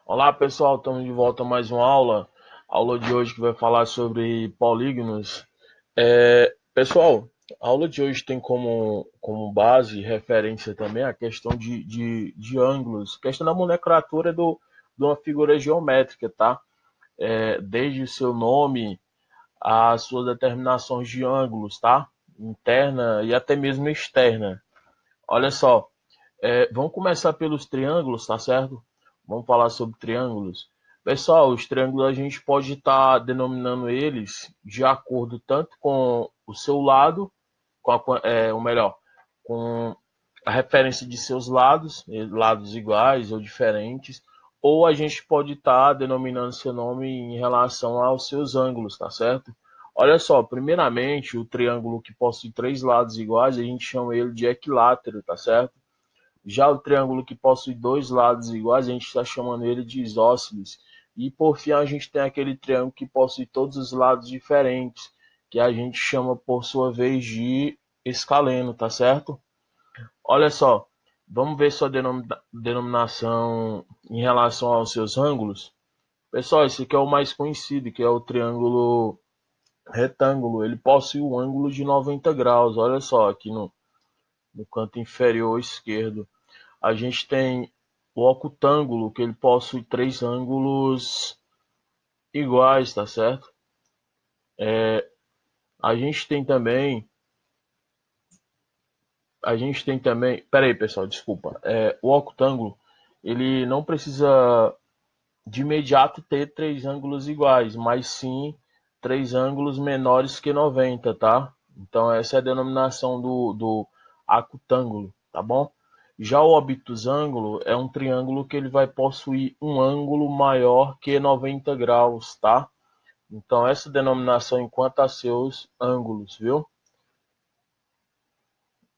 Olá pessoal, estamos de volta a mais uma aula. Aula de hoje que vai falar sobre polígonos. Pessoal, a aula de hoje tem como base, referência também a questão de ângulos, questão da nomenclatura de uma figura geométrica, tá? Desde o seu nome, as suas determinações de ângulos, tá? Interna e até mesmo externa. Olha só, vamos começar pelos triângulos, tá certo? Vamos falar sobre triângulos. Pessoal, os triângulos a gente pode estar denominando eles de acordo tanto com o seu lado, ou melhor, com a referência de seus lados, lados iguais ou diferentes, ou a gente pode estar denominando seu nome em relação aos seus ângulos, tá certo? Olha só, primeiramente, o triângulo que possui três lados iguais, a gente chama ele de equilátero, tá certo? Já o triângulo que possui dois lados iguais, a gente está chamando ele de isósceles. E por fim, a gente tem aquele triângulo que possui todos os lados diferentes, que a gente chama por sua vez de escaleno, tá certo? Olha só, vamos ver sua denominação em relação aos seus ângulos. Pessoal, esse aqui é o mais conhecido, que é o triângulo retângulo. Ele possui um ângulo de 90 graus. Olha só, aqui no canto inferior esquerdo. A gente tem o octângulo, que ele possui três ângulos iguais, tá certo? A gente tem também, pera aí, pessoal, desculpa. O octângulo, ele não precisa de imediato ter três ângulos iguais, mas sim três ângulos menores que 90, tá? Então essa é a denominação do acutângulo, tá bom? Já o obtusângulo é um triângulo que ele vai possuir um ângulo maior que 90 graus, tá? Então essa denominação enquanto a seus ângulos, viu?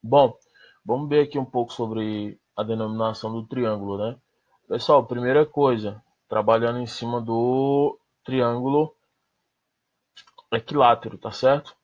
Bom, vamos ver aqui um pouco sobre a denominação do triângulo, né? Pessoal, primeira coisa, trabalhando em cima do triângulo equilátero, tá certo?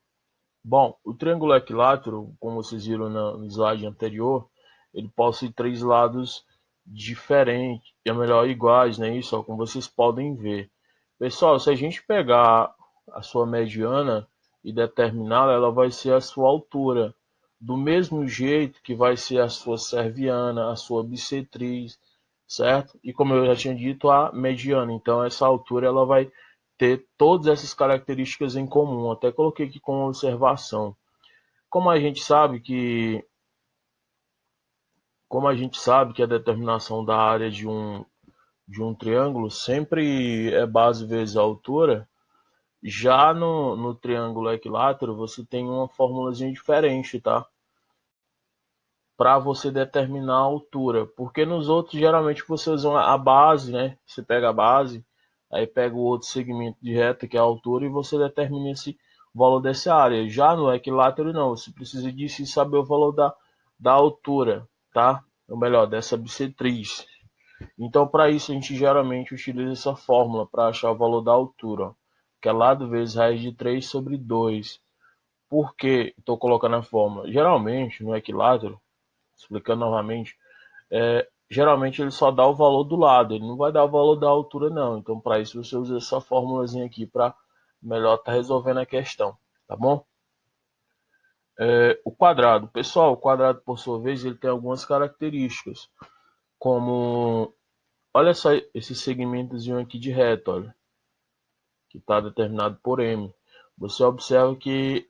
Bom, o triângulo equilátero, como vocês viram no slide anterior, ele possui três lados diferentes, ou melhor, iguais, né? Isso, ó, como vocês podem ver. Pessoal, se a gente pegar a sua mediana e determiná-la, ela vai ser a sua altura. Do mesmo jeito que vai ser a sua serviana, a sua bissetriz, certo? E como eu já tinha dito, a mediana. Então, essa altura ela vai ter todas essas características em comum. Até coloquei aqui como observação. Como a gente sabe que, como a gente sabe que a determinação da área de um triângulo sempre é base vezes a altura, já no triângulo equilátero você tem uma formulazinha diferente, tá? Para você determinar a altura, porque nos outros geralmente você usa a base, né? Você pega a base, aí pega o outro segmento de reta que é a altura e você determina esse valor dessa área. Já no equilátero não, você precisa disso e saber o valor da altura, tá? Ou melhor, dessa bissetriz. Então para isso a gente geralmente utiliza essa fórmula para achar o valor da altura, ó, que é lado vezes raiz de 3 sobre 2. Por que estou colocando a fórmula? Geralmente no equilátero, explicando novamente, geralmente ele só dá o valor do lado, ele não vai dar o valor da altura não. Então para isso você usa essa formulazinha aqui para melhor estar resolvendo a questão, tá bom? O quadrado, pessoal, o quadrado por sua vez ele tem algumas características, como, olha só esse segmentozinho aqui de reta, olha, que está determinado por M. Você observa que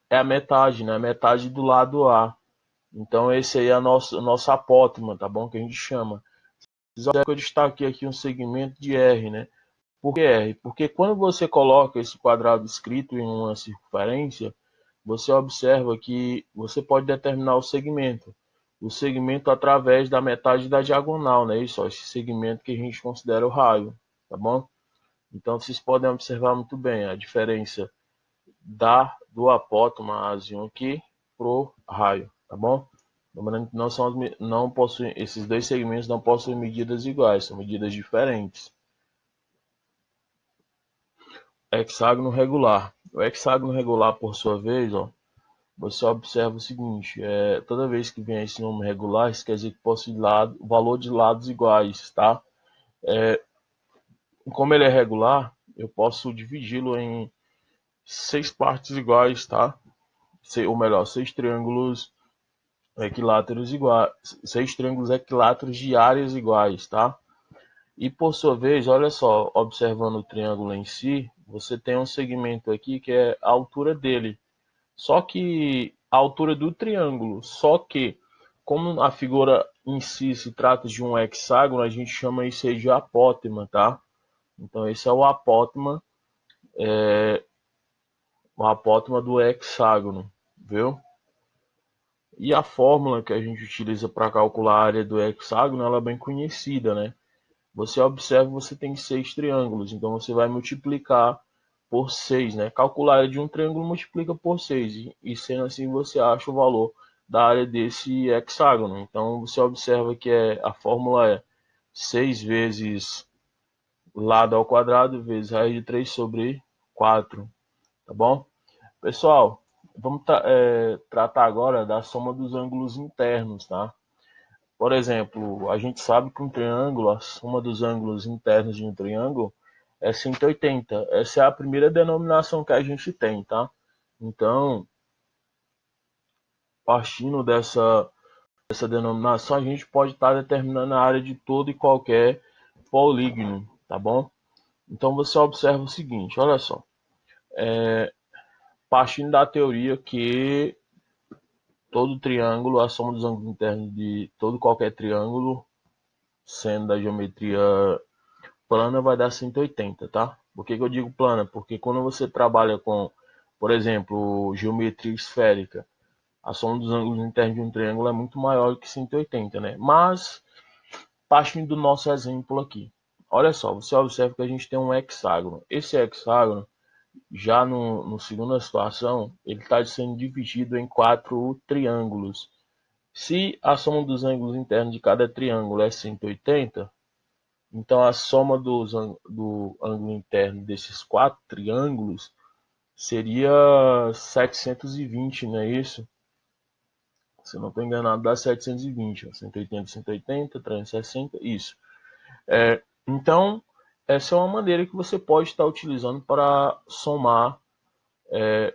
é a metade, né? A metade do lado A. Então esse aí é a nossa apótema, tá bom? Que a gente chama. Vocês observam que eu destaquei aqui um segmento de R, né? Por que R? Porque quando você coloca esse quadrado escrito em uma circunferência, você observa que você pode determinar o segmento. O segmento através da metade da diagonal, né? Isso, ó, esse segmento que a gente considera o raio, tá bom? Então vocês podem observar muito bem a diferença do apótoma Azinho aqui pro raio, tá bom? Lembrando que não possuem, esses dois segmentos não possuem medidas iguais, são medidas diferentes. Hexágono regular. O hexágono regular, por sua vez, ó, você observa o seguinte, toda vez que vem esse número regular, isso quer dizer que possui valor de lados iguais, tá? como ele é regular, eu posso dividi-lo em 6 partes iguais, tá? Ou melhor, 6 triângulos equiláteros iguais, 6 triângulos equiláteros de áreas iguais, tá? E por sua vez, olha só, observando o triângulo em si, você tem um segmento aqui que é a altura dele. Só que a altura do triângulo, só que como a figura em si se trata de um hexágono, a gente chama isso aí de apótema, tá? Então esse é o apótema do hexágono, viu? E a fórmula que a gente utiliza para calcular a área do hexágono, ela é bem conhecida, né? Você observa, você tem 6 triângulos, então você vai multiplicar por 6, né? Calcular a área de um triângulo multiplica por 6, e sendo assim você acha o valor da área desse hexágono. Então você observa que a fórmula é 6 vezes lado ao quadrado vezes raiz de 3 sobre 4, tá bom? Pessoal, vamos tratar agora da soma dos ângulos internos, tá? Por exemplo, a gente sabe que um triângulo, a soma dos ângulos internos de um triângulo é 180. Essa é a primeira denominação que a gente tem, tá? Então, partindo dessa denominação, a gente pode estar determinando a área de todo e qualquer polígono, tá bom? Então, você observa o seguinte, olha só. Partindo da teoria que todo triângulo, a soma dos ângulos internos de todo e qualquer triângulo, sendo da geometria plana, vai dar 180, tá? Por que eu digo plana? Porque quando você trabalha com, por exemplo, geometria esférica, a soma dos ângulos internos de um triângulo é muito maior que 180, né? Mas, partindo do nosso exemplo aqui, olha só, você observa que a gente tem um hexágono. Esse hexágono, já no segunda situação, ele está sendo dividido em 4 triângulos. Se a soma dos ângulos internos de cada triângulo é 180, então a soma do ângulo interno desses 4 triângulos seria 720, não é isso? Se eu não estou enganado, dá 720. 180, 180, 360, isso. Então, essa é uma maneira que você pode estar utilizando para somar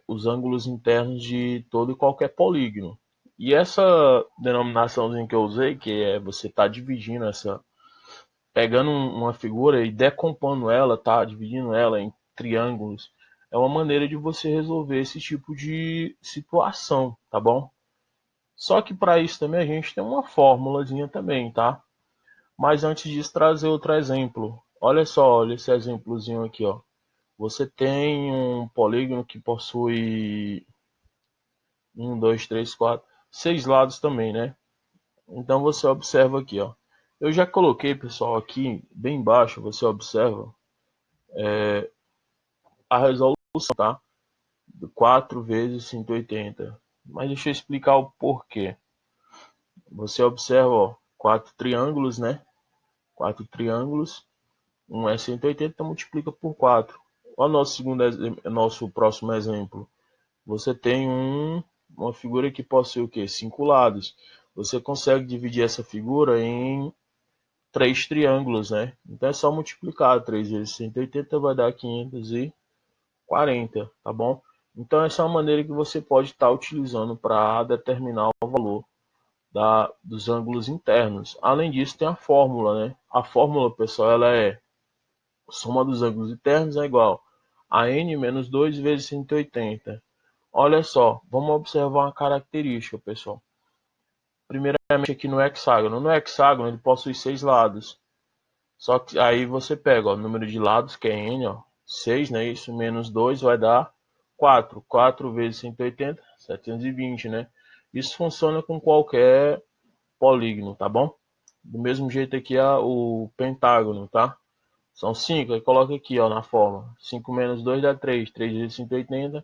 os ângulos internos de todo e qualquer polígono. E essa denominaçãozinha que eu usei, que é você estar dividindo pegando uma figura e decompondo ela, tá? Dividindo ela em triângulos, é uma maneira de você resolver esse tipo de situação, tá bom? Só que para isso também a gente tem uma fórmulazinha também, tá? Mas antes disso, trazer outro exemplo. Olha só, olha esse exemplozinho aqui, ó. Você tem um polígono que possui um, dois, três, quatro, 6 lados também, né? Então você observa aqui, ó. Eu já coloquei, pessoal, aqui bem embaixo, você observa a resolução, tá? 4 vezes 180. Mas deixa eu explicar o porquê. Você observa, ó, 4 triângulos, né? 4 triângulos. Um é 180, então multiplica por 4. Olha o nosso próximo exemplo. Você tem uma figura que possui o quê? 5 lados. Você consegue dividir essa figura em 3 triângulos, né? Então é só multiplicar. 3 vezes 180 vai dar 540, tá bom? Então essa é uma maneira que você pode estar utilizando para determinar o valor dos ângulos internos. Além disso, tem a fórmula, né? A fórmula, pessoal, ela é a soma dos ângulos internos é igual a n menos 2 vezes 180. Olha só, vamos observar uma característica, pessoal. Primeiramente aqui no hexágono. No hexágono ele possui 6 lados. Só que aí você pega ó, o número de lados, que é n, ó, 6, né? Isso, menos 2 vai dar 4. 4 vezes 180, 720, né? Isso funciona com qualquer polígono, tá bom? Do mesmo jeito aqui é o pentágono, tá? São 5, aí coloca aqui ó, na forma. 5 menos 2 dá 3. 3 vezes 180,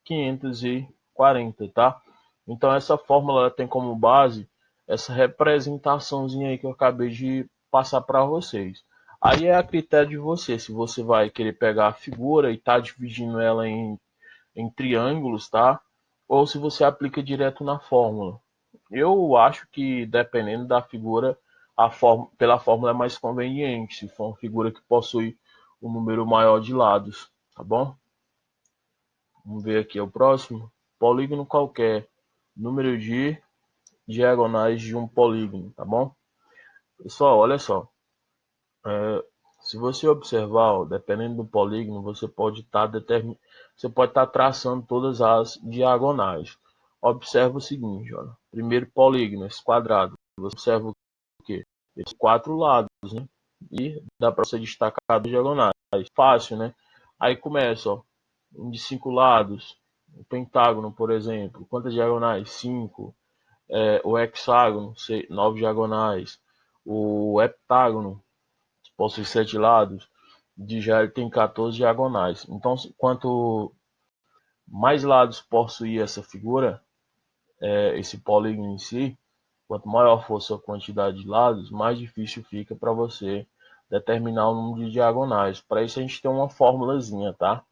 540, tá? Então essa fórmula tem como base essa representaçãozinha aí que eu acabei de passar para vocês. Aí é a critério de você, se você vai querer pegar a figura e tá dividindo ela em triângulos, tá? Ou se você aplica direto na fórmula. Eu acho que dependendo da figura, pela fórmula é mais conveniente, se for uma figura que possui um número maior de lados, tá bom? Vamos ver aqui o próximo. Polígono qualquer, número de diagonais de um polígono, tá bom? Pessoal, olha só. Se você observar, ó, dependendo do polígono, você pode estar traçando todas as diagonais. Observa o seguinte, olha. Primeiro polígono, esse quadrado. Você observa o quê? Esses 4 lados, né? E dá para você destacar as diagonais. Fácil, né? Aí começa, ó, um de 5 lados. O pentágono, por exemplo. Quantas diagonais? 5. O hexágono, 9 diagonais. O heptágono possui 7 lados. De já ele tem 14 diagonais. Então, quanto mais lados possuir essa figura, esse polígono em si, quanto maior for sua quantidade de lados, mais difícil fica para você determinar o número de diagonais. Para isso a gente tem uma formulazinha, tá?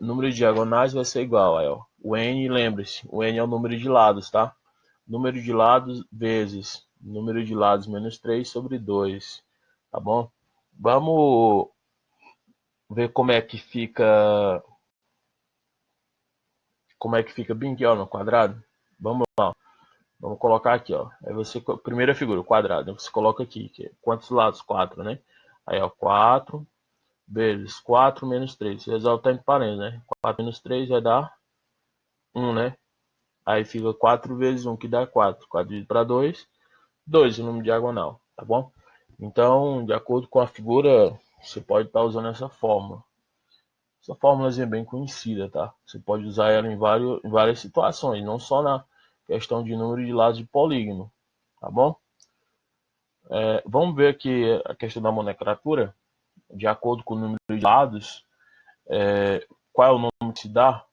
Número de diagonais vai ser igual aí, ó. O n, lembre-se, o n é o número de lados, tá? Número de lados vezes número de lados menos 3 sobre 2, tá bom? Vamos ver como é que fica bem aqui, ó, no quadrado. Vamos lá. Vamos colocar aqui, ó. Aí você, primeira figura, o quadrado. Você coloca aqui, que é quantos lados? 4, né? Aí, ó, 4 vezes 4 menos 3. Resolve entre parênteses, né? 4 menos 3 vai dar 1, né? Aí fica 4 vezes 1, que dá 4. 4 dividido para 2, 2 o número diagonal, tá bom? Então, de acordo com a figura, você pode estar usando essa fórmula. Essa fórmula é bem conhecida, tá? Você pode usar ela em várias situações, não só na questão de número de lados de polígono, tá bom? Vamos ver aqui a questão da nomenclatura. De acordo com o número de lados, qual é o nome que se dá?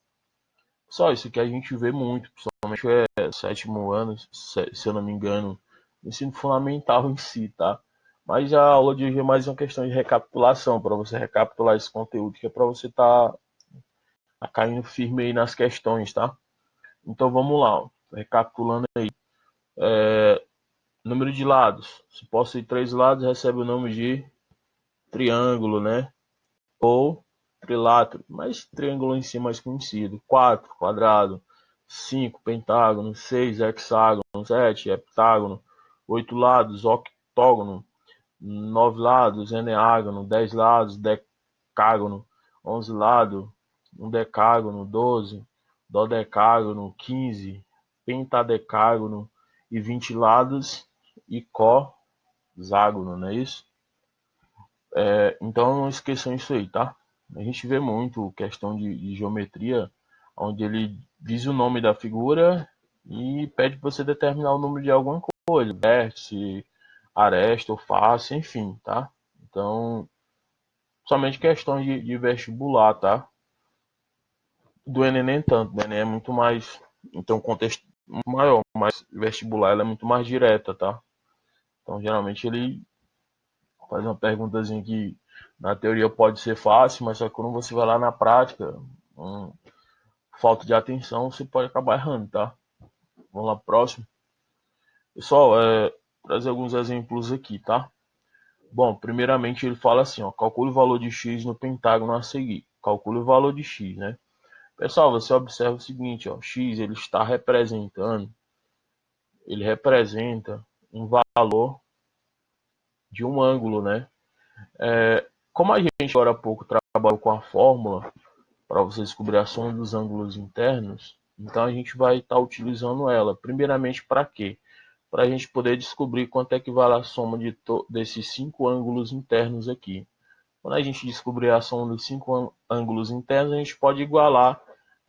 Só isso que a gente vê muito, principalmente sétimo ano, se eu não me engano, ensino fundamental em si, tá? Mas a aula de hoje é mais uma questão de recapitulação, para você recapitular esse conteúdo, que é para você estar caindo firme aí nas questões, tá? Então vamos lá, ó. Recapitulando aí. Número de lados. Se possui 3 lados, recebe o nome de triângulo, né? Ou trilátero, mas triângulo em si é mais conhecido. 4, quadrado. 5, pentágono. 6, hexágono. 7, heptágono. 8 lados, octógono. 9 lados, eneágono. 10 lados, decágono. 11 lados, um decágono. 12, dodecágono. 15, pentadecágono. E 20 lados e cozágono, não é isso? Então não esqueçam isso aí, tá? A gente vê muito questão de geometria, onde ele diz o nome da figura e pede para você determinar o número de alguma coisa, vértice, aresta ou face, enfim, tá? Então, somente questões de vestibular, tá? Do Enem nem tanto, do Enem é muito mais, então contexto maior, mas vestibular ela é muito mais direta, tá? Então, geralmente ele faz uma perguntazinha que na teoria pode ser fácil, mas só que quando você vai lá na prática, falta de atenção, você pode acabar errando, tá? Vamos lá, próximo. Pessoal, trazer alguns exemplos aqui, tá? Bom, primeiramente ele fala assim, ó, calcule o valor de x no pentágono a seguir. Calcule o valor de x, né? Pessoal, você observa o seguinte, ó, x ele representa um valor de um ângulo, né? Como a gente agora há pouco trabalhou com a fórmula para você descobrir a soma dos ângulos internos, então a gente vai estar utilizando ela. Primeiramente, para quê? Para a gente poder descobrir quanto é que vale a soma desses 5 ângulos internos aqui. Quando a gente descobrir a soma dos 5 ângulos internos, a gente pode igualar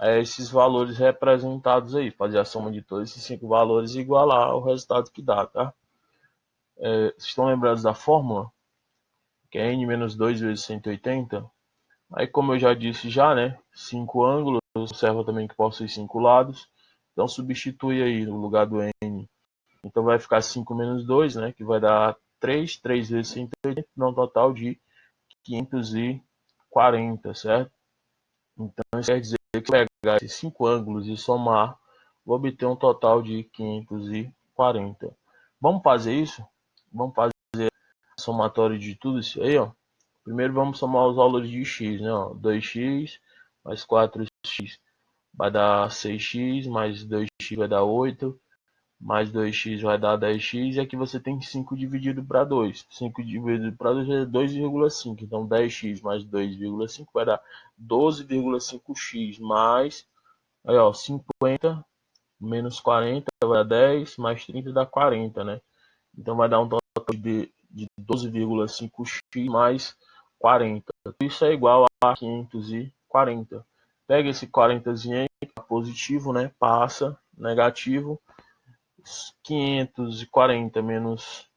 esses valores representados aí, fazer a soma de todos esses 5 valores e igualar o resultado que dá, tá? Vocês estão lembrados da fórmula? Que é n menos 2 vezes 180. Aí, como eu já disse já, né? 5 ângulos, observa também que possui 5 lados. Então, substitui aí no lugar do n. Então, vai ficar 5 menos 2, né? Que vai dar 3. 3 vezes 180, dá um total de 540, certo? Então, isso quer dizer que pegar esses 5 ângulos e somar, vou obter um total de 540. Vamos fazer isso? Vamos fazer somatório de tudo isso aí, ó. Primeiro vamos somar os valores de x, né? Ó, 2x mais 4x vai dar 6x, mais 2x vai dar 8, mais 2x vai dar 10x, e aqui você tem 5 dividido para 2. 5 dividido para 2 é 2,5. Então 10x mais 2,5 vai dar 12,5x, mais aí, ó, 50 menos 40 vai dar 10, mais 30 dá 40, né? Então vai dar um total de 12,5x mais 40. Isso é igual a 540. Pega esse 40zinho aí, positivo, né? Passa, negativo. 540 menos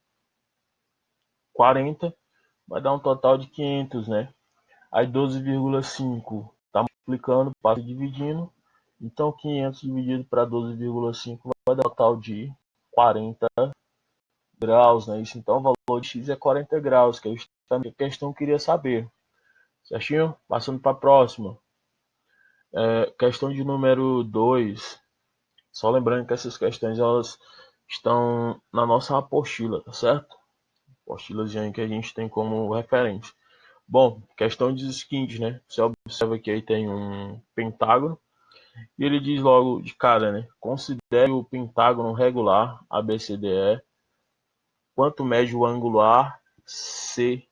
40 vai dar um total de 500, né? Aí 12,5 tá multiplicando, passa dividindo. Então 500 dividido para 12,5 vai dar um total de 40 graus, né? Isso, então o valor de x é 40 graus, que é justamente a questão que eu queria saber. Certinho? Passando para a próxima. Questão de número 2. Só lembrando que essas questões elas estão na nossa apostila, tá certo? Apostilazinha que a gente tem como referência. Bom, questão diz o seguinte, né? Você observa que aí tem um pentágono e ele diz logo de cara, né? Considere o pentágono regular ABCDE quanto mede o ângulo ACE.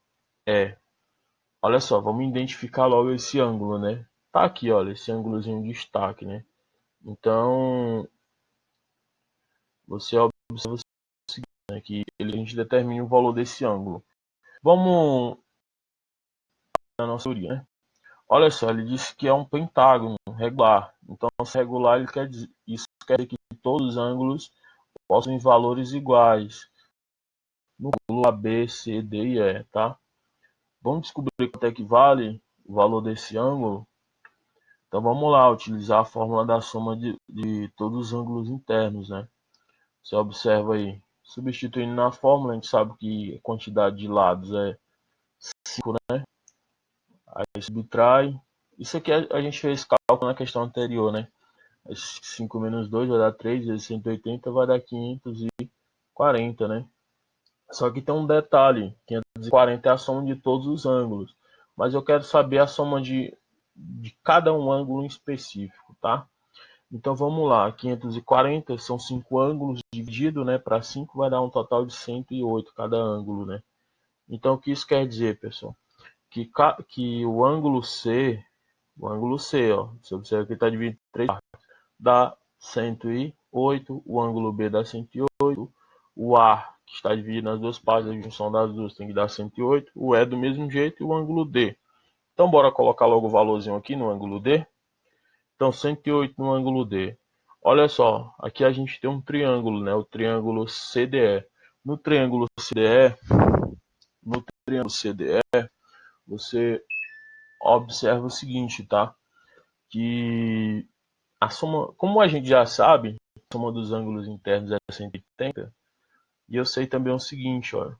Olha só, vamos identificar logo esse ângulo, né? Tá aqui, olha, esse ângulozinho de destaque, né? Então, você observa o seguinte, né? Que a gente determina o valor desse ângulo. Vamos na nossa teoria, né? Olha só, ele disse que é um pentágono regular. Então, se regular, isso quer dizer que todos os ângulos possuem valores iguais no ângulo A, B, C, D e E, tá? Vamos descobrir quanto é que vale o valor desse ângulo. Então vamos lá, utilizar a fórmula da soma de todos os ângulos internos, né? Você observa aí, substituindo na fórmula, a gente sabe que a quantidade de lados é 5, né? Aí subtrai. Isso aqui a gente fez cálculo na questão anterior, né? 5 menos 2 vai dar 3, vezes 180 vai dar 540, né? Só que tem um detalhe, 540 é a soma de todos os ângulos. Mas eu quero saber a soma de cada um ângulo em específico, tá? Então vamos lá, 540 são 5 ângulos dividido, né, para 5 vai dar um total de 108 cada ângulo, né? Então o que isso quer dizer, pessoal? Que o ângulo C, ó, você observa que está dividido em 3 partes, dá 108, o ângulo B dá 108, o A, que está dividido nas duas partes, a junção das duas tem que dar 108, o E do mesmo jeito e o ângulo D. Então bora colocar logo o valorzinho aqui no ângulo D. Então 108 no ângulo D. Olha só, aqui a gente tem um triângulo, né? O triângulo CDE. No triângulo CDE, você observa o seguinte, tá? Que a soma, como a gente já sabe, a soma dos ângulos internos é 180, e eu sei também o seguinte, ó,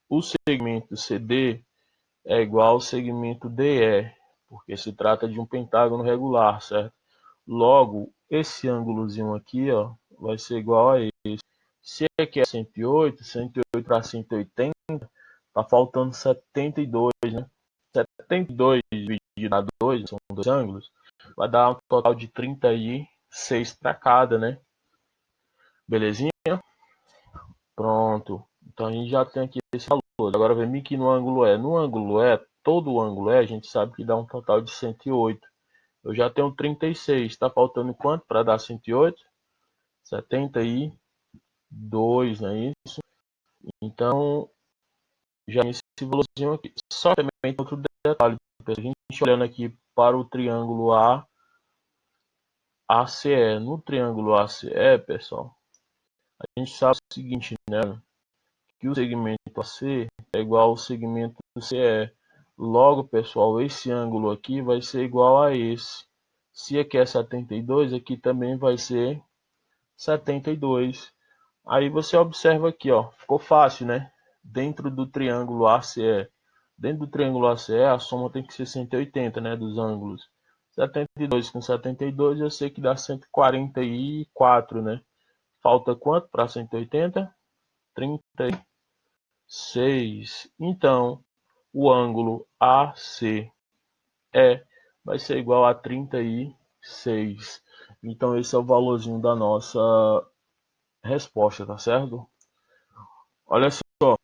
o segmento CD é igual ao segmento DE, porque se trata de um pentágono regular, certo? Logo, esse ângulozinho aqui, ó, vai ser igual a esse. Se aqui é 108, 108 para 180, tá faltando 72, né? 72 dividido a 2, são dois ângulos, vai dar um total de 36 para cada, né? Belezinha? Pronto. Então a gente já tem aqui esse valor. Agora vem aqui no ângulo E. No ângulo E, todo o ângulo E, a gente sabe que dá um total de 108. Eu já tenho 36. Está faltando quanto para dar 108? 72, não é isso? Então, já esse valorzinho aqui. Só que também tem outro detalhe. A gente olhando aqui para o triângulo ACE. No triângulo ACE, pessoal, a gente sabe o seguinte, né? Que o segmento AC é igual ao segmento CE. Logo, pessoal, esse ângulo aqui vai ser igual a esse. Se aqui é 72, aqui também vai ser 72. Aí você observa aqui, ó, ficou fácil, né? Dentro do triângulo ACE. Dentro do triângulo ACE, a soma tem que ser 180, né, dos ângulos. 72 com 72, eu sei que dá 144, né? Falta quanto para 180? 30. 6. Então, o ângulo ACE vai ser igual a 36. Então, esse é o valorzinho da nossa resposta, tá certo? Olha só,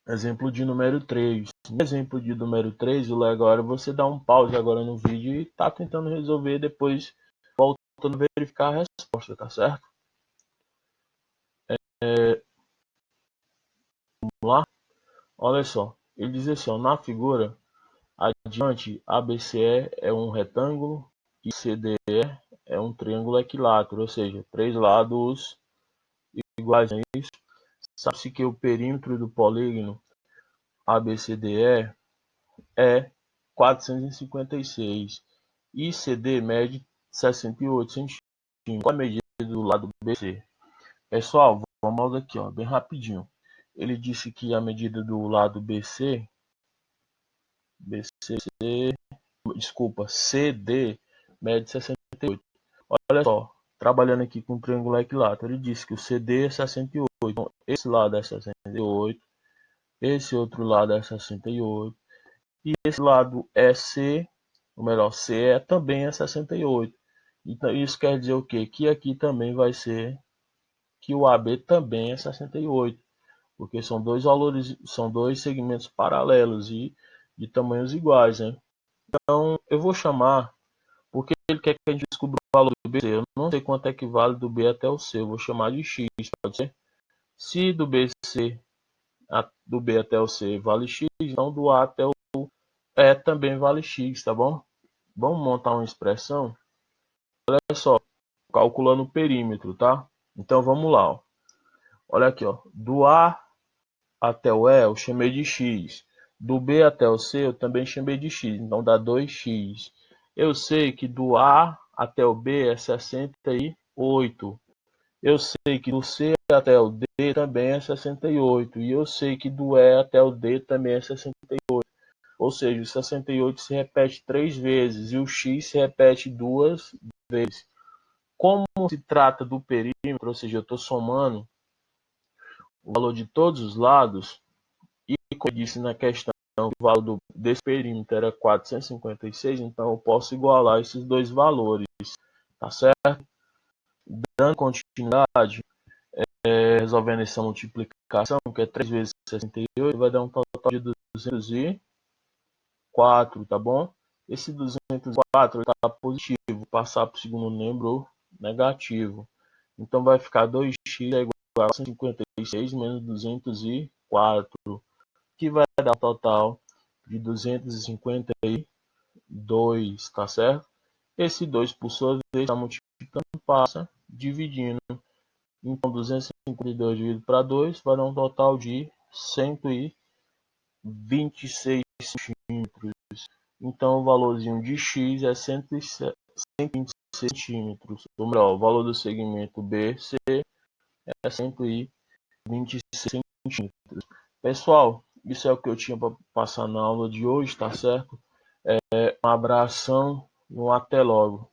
exemplo de número 3. No exemplo de número 3, o legal é você dar um pause agora no vídeo e tá tentando resolver, depois voltando a verificar a resposta, tá certo? Vamos lá? Olha só, ele diz assim, ó, na figura, adiante, ABCE é um retângulo e CDE é um triângulo equilátero, ou seja, três lados iguais, é isso? Sabe-se que o perímetro do polígono ABCDE é 456 e CD mede 68 centímetros. Qual a medida do lado BC? Pessoal, vamos aqui, ó, bem rapidinho. Ele disse que a medida do lado CD mede 68. Olha só, trabalhando aqui com o triângulo equilátero, ele disse que o CD é 68. Então, esse lado é 68, esse outro lado é 68, e esse lado é C, ou melhor, C também é 68. Então, isso quer dizer o quê? Que aqui também vai ser, que o AB também é 68, porque são dois valores, são dois segmentos paralelos e de tamanhos iguais, né? Então, eu vou chamar, porque ele quer que a gente descubra o valor do BC. Eu não sei quanto é que vale do B até o C, eu vou chamar de X, pode ser? Se do BC, do B até o C vale X, então do A até o E também vale X, tá bom? Vamos montar uma expressão? Olha só, calculando o perímetro, tá? Então vamos lá, ó. Olha aqui, ó. Do A até o E eu chamei de X. Do B até o C eu também chamei de X. Então dá 2x. Eu sei que do A até o B é 68. Eu sei que do C até o D também é 68. E eu sei que do E até o D também é 68. Ou seja, o 68 se repete 3 vezes e o X se repete 2 vezes. Como se trata do perímetro, ou seja, eu estou somando o valor de todos os lados, e como eu disse na questão, o valor desse perímetro era 456, então eu posso igualar esses dois valores, tá certo? Dando continuidade, resolvendo essa multiplicação, que é 3 vezes 68, vai dar um total de 204, tá bom? Esse 204 está positivo, passar para o segundo número negativo. Então vai ficar 2x é igual a 156 menos 204, que vai dar um total de 252, tá certo? Esse 2, por sua vez, está multiplicando, passa, dividindo. Então 252 dividido para 2 vai dar um total de 126 centímetros. Então o valorzinho de x é 126 centímetros. Ou melhor, o valor do segmento BC é 126 centímetros. Pessoal, isso é o que eu tinha para passar na aula de hoje, tá certo? Um abração e um até logo.